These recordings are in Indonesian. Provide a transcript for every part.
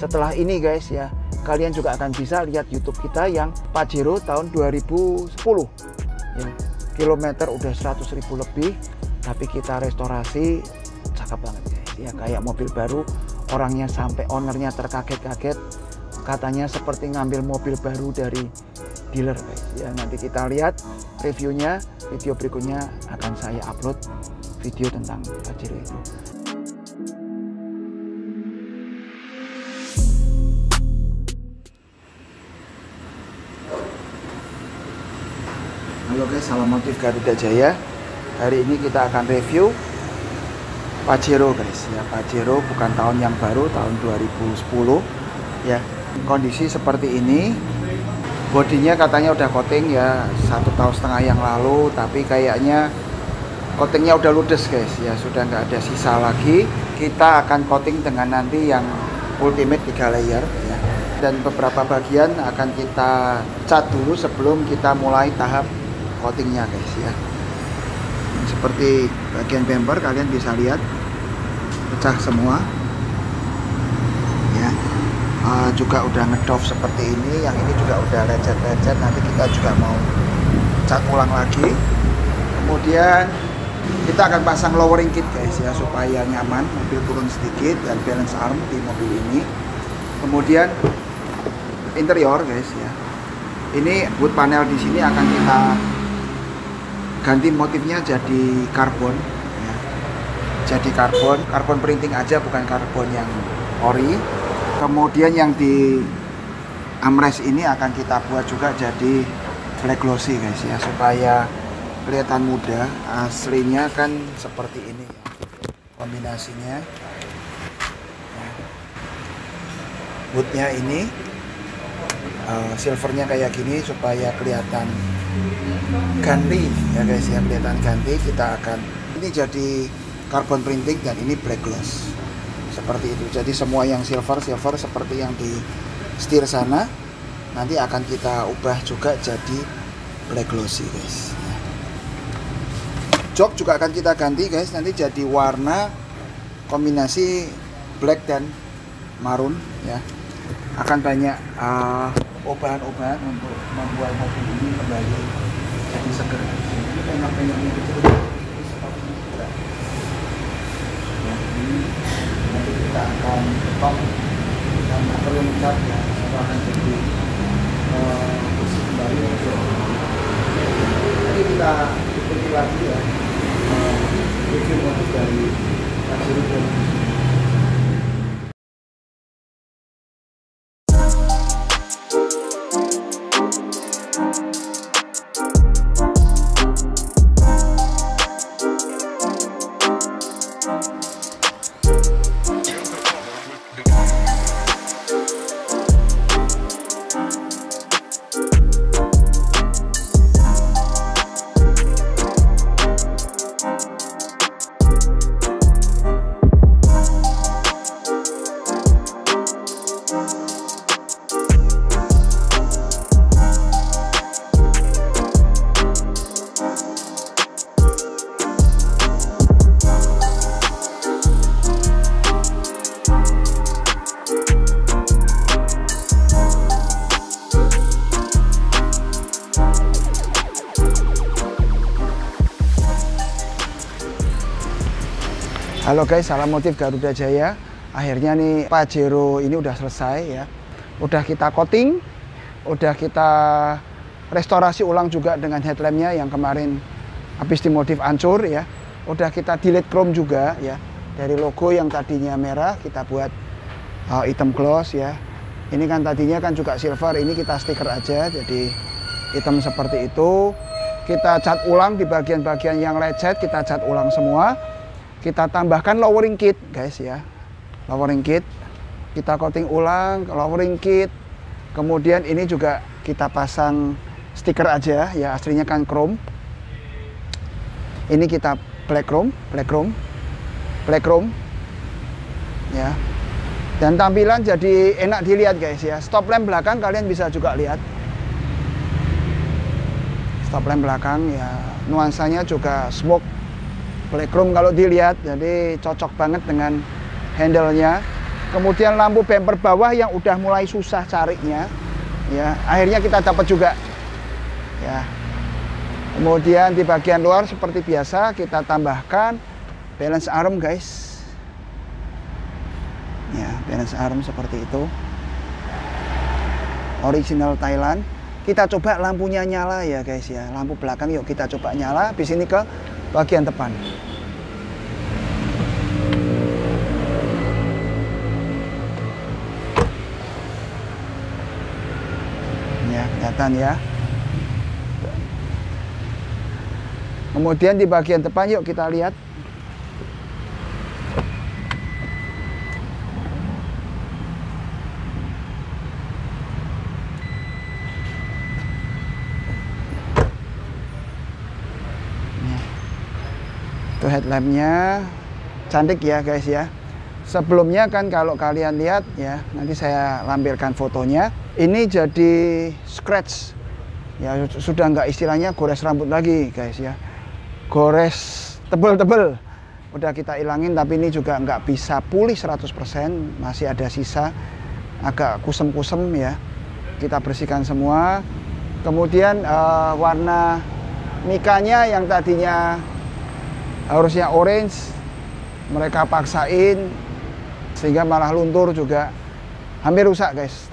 setelah ini guys ya, kalian juga akan bisa lihat YouTube kita yang Pajero tahun 2010 ya. Kilometer udah 100.000 lebih, tapi kita restorasi cakep banget guys ya, kayak mobil baru. Orangnya sampai ownernya terkaget-kaget, katanya seperti ngambil mobil baru dari dealer guys ya. Nanti kita lihat reviewnya, video berikutnya akan saya upload video tentang Pajero itu. Halo guys, salam motif Garuda Jaya. Hari ini kita akan review Pajero guys ya. Pajero bukan tahun yang baru, tahun 2010 ya. Kondisi seperti ini. Bodinya katanya udah coating ya 1,5 tahun yang lalu, tapi kayaknya coatingnya udah ludes guys ya, sudah nggak ada sisa lagi. Kita akan coating dengan nanti yang ultimate 3 layer ya. Dan beberapa bagian akan kita cat dulu sebelum kita mulai tahap coatingnya guys ya. Seperti bagian bumper kalian bisa lihat pecah semua ya. Juga udah ngedoff seperti ini. Yang ini juga udah lecet-lecet, nanti kita juga mau cat ulang lagi. Kemudian kita akan pasang lowering kit guys ya, supaya nyaman, mobil turun sedikit, dan balance arm di mobil ini. Kemudian interior guys ya, ini wood panel di sini akan kita ganti motifnya jadi karbon ya. Jadi karbon printing aja, bukan karbon yang ori. Kemudian yang di armrest ini akan kita buat juga jadi black glossy guys ya, supaya kelihatan muda. Aslinya kan seperti ini ya, kombinasinya ya. Woodnya ini silvernya kayak gini supaya kelihatan ganti ya guys ya, kelihatan ganti. Kita akan ini jadi carbon printing dan ini black gloss seperti itu. Jadi semua yang silver seperti yang di setir sana nanti akan kita ubah juga jadi black glossy guys. Jok juga akan kita ganti guys, nanti jadi warna kombinasi black dan maroon ya. Akan banyak obahan-obahan untuk membuat mobil ini kembali jadi seger. Ini penyok-penyoknya kecil seperti ini ya. Ini nanti kita akan top dan perlu mencat ya, itu akan jadi bersih kembali. Nanti kita ikuti lagi ya review motif dari Pajero 2010. Halo guys, salam motif Garuda Jaya. Akhirnya nih Pajero ini udah selesai ya. Udah kita coating, udah kita restorasi ulang juga dengan headlampnya yang kemarin habis dimodif hancur ya. Udah kita delete chrome juga ya. Dari logo yang tadinya merah kita buat hitam gloss ya. Ini kan tadinya kan juga silver, ini kita stiker aja jadi hitam seperti itu. Kita cat ulang di bagian-bagian yang lecet, kita cat ulang semua. Kita tambahkan lowering kit guys ya, lowering kit kita coating ulang, lowering kit. Kemudian ini juga kita pasang stiker aja ya, aslinya kan chrome. Ini kita black chrome ya. Dan tampilan jadi enak dilihat guys ya. Stop lamp belakang kalian bisa juga lihat. Stop lamp belakang ya, nuansanya juga smoke black chrome kalau dilihat, jadi cocok banget dengan handle-nya. Kemudian lampu bumper bawah yang udah mulai susah carinya, ya, akhirnya kita dapat juga, ya. Kemudian di bagian luar seperti biasa kita tambahkan balance arm, guys. Ya, balance arm seperti itu. Original Thailand. Kita coba lampunya nyala ya, guys ya. Lampu belakang yuk kita coba nyala. Habis ini ke bagian depan. Ya, kelihatan ya. Kemudian di bagian depan yuk kita lihat. Itu headlampnya cantik ya, guys ya. Sebelumnya kan kalau kalian lihat ya, nanti saya lampirkan fotonya. Ini jadi scratch ya, sudah nggak istilahnya gores rambut lagi, guys ya. Gores tebel-tebel udah kita ilangin, tapi ini juga nggak bisa pulih 100%, masih ada sisa agak kusem-kusem ya. Kita bersihkan semua. Kemudian warna mikanya yang tadinya harusnya orange, mereka paksain sehingga malah luntur juga, hampir rusak, guys.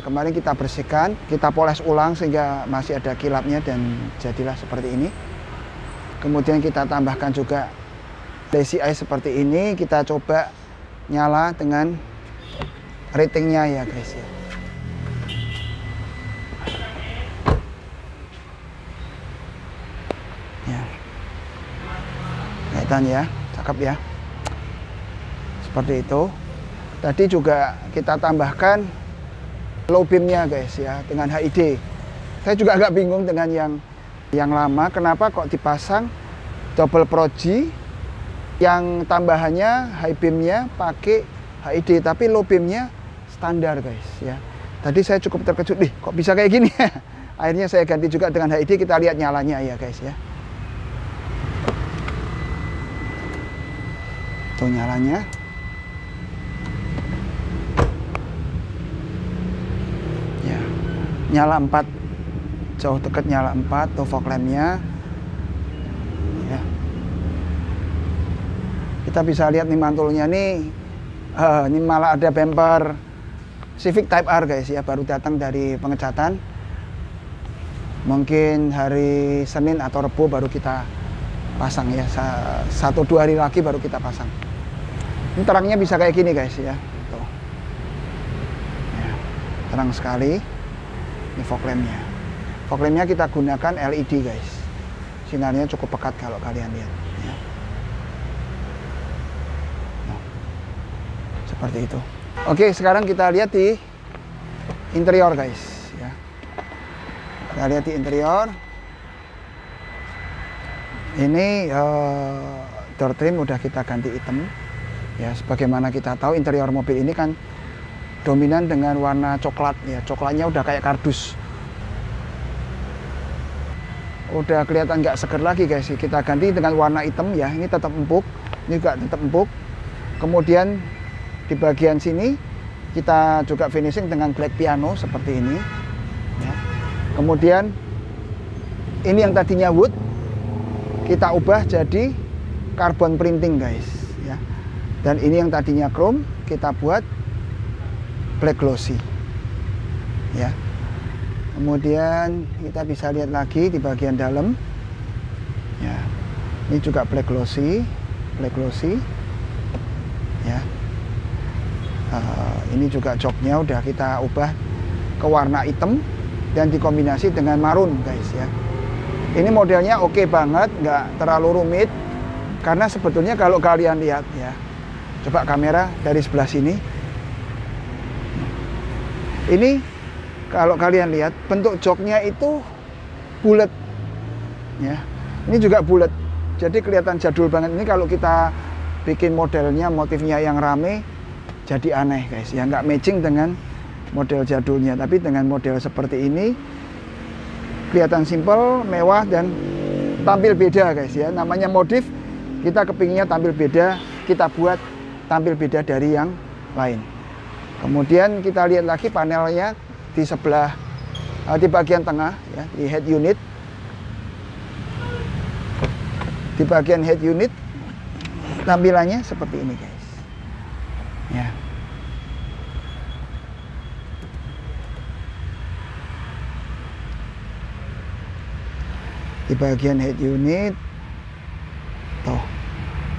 Kemarin kita bersihkan, kita poles ulang sehingga masih ada kilapnya dan jadilah seperti ini. Kemudian kita tambahkan juga lazy eye seperti ini. Kita coba nyala dengan ratingnya ya, guys ya. Ya, kelihatan ya, cakep ya. Seperti itu. Tadi juga kita tambahkan low beamnya, guys ya, dengan HID. Saya juga agak bingung dengan yang lama, kenapa kok dipasang double Pro G yang tambahannya high beamnya pakai HID, tapi low beamnya standar, guys ya. Tadi saya cukup terkejut, kok bisa kayak gini. Akhirnya saya ganti juga dengan HID. Kita lihat nyalanya ya, guys ya. Tuh nyalanya. Ya, nyala 4. Jauh dekat nyala 4, tuh fog lampnya ya. Kita bisa lihat nih mantulnya nih, ini malah ada bumper Civic Type R, guys ya, baru datang dari pengecatan. Mungkin hari Senin atau Rebo baru kita pasang ya, 1-2 hari lagi baru kita pasang. Ini terangnya bisa kayak gini, guys ya, tuh ya, terang sekali. Ini fog lampnya. Fog lampnya kita gunakan LED, guys. Sinarnya cukup pekat kalau kalian lihat. Ya. Nah, seperti itu. Oke, sekarang kita lihat di interior, guys. Ya. Kita lihat di interior. Ini door trim udah kita ganti hitam. Ya, sebagaimana kita tahu interior mobil ini kan dominan dengan warna coklat. Ya, coklatnya udah kayak kardus. Udah kelihatan nggak seger lagi, guys. Kita ganti dengan warna hitam ya. Ini tetap empuk, ini juga tetap empuk. Kemudian di bagian sini kita juga finishing dengan black piano seperti ini ya. Kemudian ini yang tadinya wood kita ubah jadi carbon printing, guys ya. Dan ini yang tadinya chrome kita buat black glossy ya. Kemudian kita bisa lihat lagi di bagian dalam ya, ini juga black glossy ya. Ini juga joknya udah kita ubah ke warna hitam dan dikombinasi dengan marun, guys ya. Ini modelnya oke banget, nggak terlalu rumit, karena sebetulnya kalau kalian lihat ya, coba kamera dari sebelah sini, ini kalau kalian lihat bentuk joknya itu bulat ya. Ini juga bulat, jadi kelihatan jadul banget. Ini kalau kita bikin modelnya, motifnya yang rame, jadi aneh, guys ya, nggak matching dengan model jadulnya. Tapi dengan model seperti ini kelihatan simple, mewah, dan tampil beda, guys ya. Namanya modif, kita kepinginnya tampil beda, kita buat tampil beda dari yang lain. Kemudian kita lihat lagi panelnya di sebelah di bagian tengah ya, di head unit. Di bagian head unit tampilannya seperti ini guys. Ya. Di bagian head unit tuh.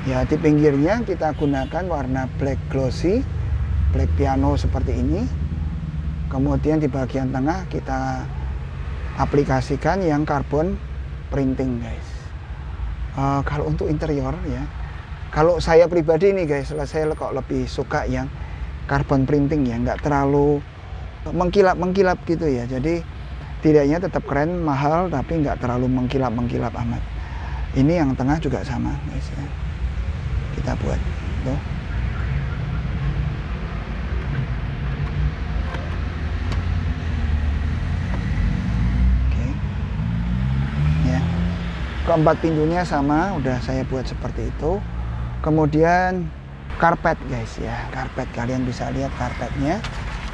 Ya, di pinggirnya kita gunakan warna black glossy, black piano seperti ini. Kemudian di bagian tengah kita aplikasikan yang carbon printing guys. Kalau untuk interior ya, kalau saya pribadi nih guys, saya kok lebih suka yang carbon printing ya, nggak terlalu mengkilap gitu ya. Jadi tidaknya tetap keren, mahal, tapi nggak terlalu mengkilap amat. Ini yang tengah juga sama guys ya. Kita buat tuh. Keempat pintunya sama, udah saya buat seperti itu. Kemudian karpet guys ya, karpet, kalian bisa lihat karpetnya.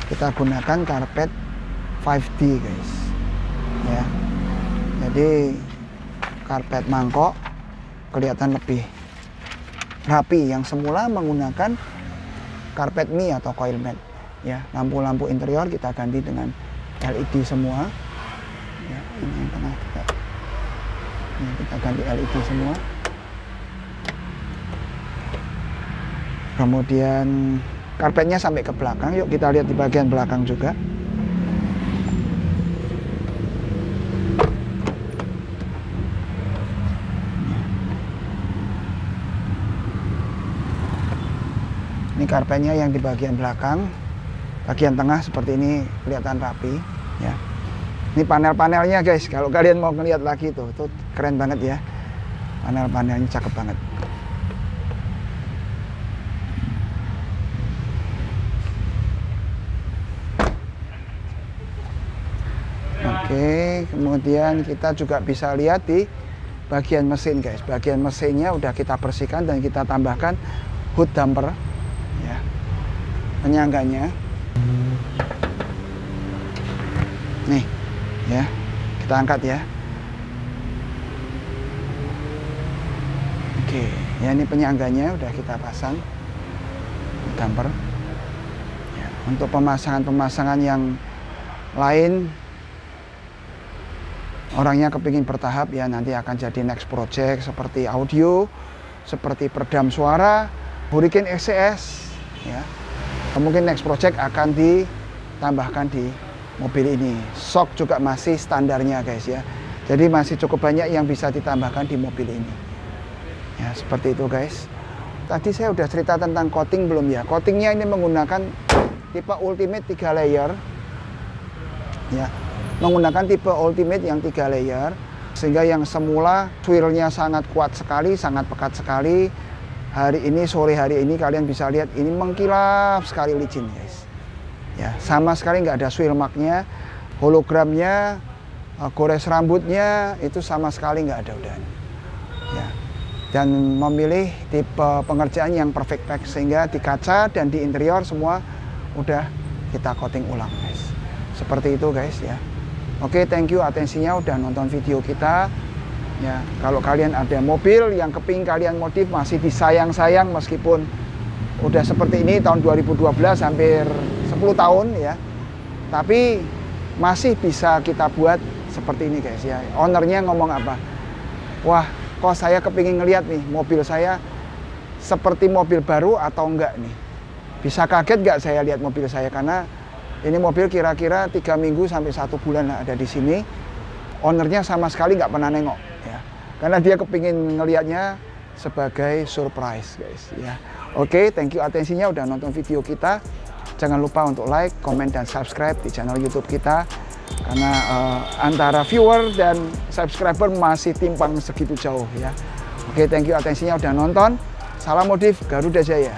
Kita gunakan karpet 5D guys ya. Jadi karpet mangkok kelihatan lebih rapi. Yang semula menggunakan karpet mie atau coil mat ya. Lampu-lampu interior kita ganti dengan LED semua ya. Ini yang tengah juga. Nah, kita ganti LED semua. Kemudian karpetnya sampai ke belakang. Yuk kita lihat di bagian belakang juga. Ini karpetnya yang di bagian belakang. Bagian tengah seperti ini kelihatan rapi ya. Ini panel-panelnya guys, kalau kalian mau ngeliat lagi tuh keren banget ya. Panel-panelnya cakep banget. Oke, kemudian kita juga bisa lihat di bagian mesin guys. Bagian mesinnya udah kita bersihkan dan kita tambahkan hood damper ya. Penyangganya. Nih ya, kita angkat ya. Oke, ya ini penyangganya udah kita pasang damper ya. Untuk pemasangan yang lain, orangnya kepingin bertahap ya, nanti akan jadi next project seperti audio, seperti peredam suara, Hurricane XCS ya. Mungkin next project akan ditambahkan di mobil ini. Shock juga masih standarnya guys ya. Jadi masih cukup banyak yang bisa ditambahkan di mobil ini. Ya, seperti itu guys. Tadi saya udah cerita tentang coating belum ya? Coatingnya ini menggunakan tipe Ultimate 3 layer. Ya, menggunakan tipe Ultimate yang 3 layer. Sehingga yang semula swirlnya sangat kuat sekali, sangat pekat sekali. Hari ini, sore hari ini kalian bisa lihat ini mengkilap sekali licin guys. Ya, sama sekali nggak ada swirl marknya, hologramnya, gores rambutnya itu sama sekali nggak ada udah. Ya, dan memilih tipe pengerjaan yang perfect pack sehingga di kaca dan di interior semua udah kita coating ulang guys. Seperti itu guys ya. Oke, thank you atensinya udah nonton video kita. Ya, kalau kalian ada mobil yang keping kalian modif masih disayang-sayang meskipun udah seperti ini tahun 2012 hampir 10 tahun ya, tapi masih bisa kita buat seperti ini guys ya. Ownernya ngomong apa? Wah, kok saya kepingin ngeliat nih mobil saya seperti mobil baru atau enggak nih. Bisa kaget nggak saya lihat mobil saya, karena ini mobil kira-kira 3 minggu sampai 1 bulan ada di sini. Ownernya sama sekali nggak pernah nengok ya, karena dia kepingin ngelihatnya sebagai surprise guys ya. Oke, thank you atensinya udah nonton video kita. Jangan lupa untuk like, comment, dan subscribe di channel YouTube kita. Karena antara viewer dan subscriber masih timpang segitu jauh ya. Oke, thank you atensinya udah nonton. Salam modif Garuda Jaya.